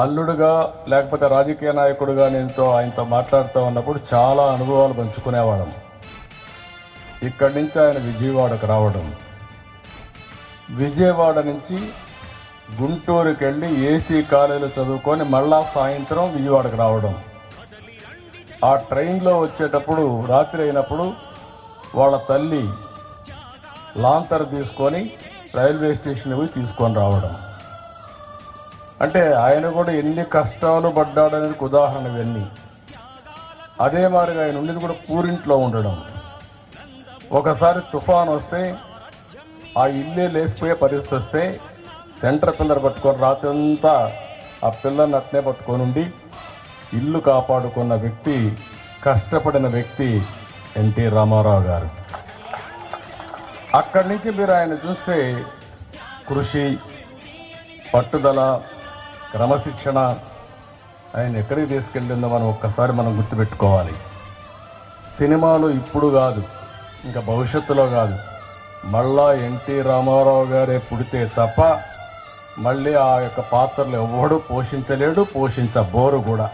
అల్లుడుగా లేకపోతే రాజకీయ నాయకుడిగా ఆయనతో మాట్లాడుతూ ఉన్నప్పుడు చాలా అనుభవాలు పంచుకునేవాళ్ళం. ఇక్కడి నుంచి ఆయన విజయవాడకు రావడం, విజయవాడ నుంచి గుంటూరుకి వెళ్ళి ఏసీ కాలేజీలో చదువుకొని మళ్ళా సాయంత్రం విజయవాడకు రావడం. ఆ ట్రైన్లో వచ్చేటప్పుడు రాత్రి అయినప్పుడు వాళ్ళ తల్లి లాంతర్ తీసుకొని రైల్వే స్టేషన్ పోయి తీసుకొని రావడం. అంటే ఆయన కూడా ఎన్ని కష్టాలు పడ్డాడనేది ఉదాహరణ ఇవన్నీ. అదే మాదిరిగా ఆయన ఉండేది కూడా పూరింట్లో ఉండడం. ఒకసారి తుఫాన్ వస్తే ఆ ఇల్లే లేచిపోయే పరిస్థితి వస్తే సెంటర్ పిల్లర్ పట్టుకొని రాత్రి అంతా ఆ పిల్లర్ని అట్నే పట్టుకొని ఉండి ఇల్లు కాపాడుకున్న వ్యక్తి, కష్టపడిన వ్యక్తి ఎన్టీ రామారావు గారు. అక్కడి నుంచి మీరు ఆయన చూస్తే కృషి, పట్టుదల, క్రమశిక్షణ ఆయన ఎక్కడికి తీసుకెళ్ళిందో ఒక్కసారి మనం గుర్తుపెట్టుకోవాలి. సినిమాలు ఇప్పుడు కాదు, ఇంకా భవిష్యత్తులో కాదు, మళ్ళా ఎన్టీ రామారావు గారే పుడితే తప్ప మళ్ళీ ఆ యొక్క పాత్రలు ఎవడు పోషించలేడు, పోషించబోరు కూడా.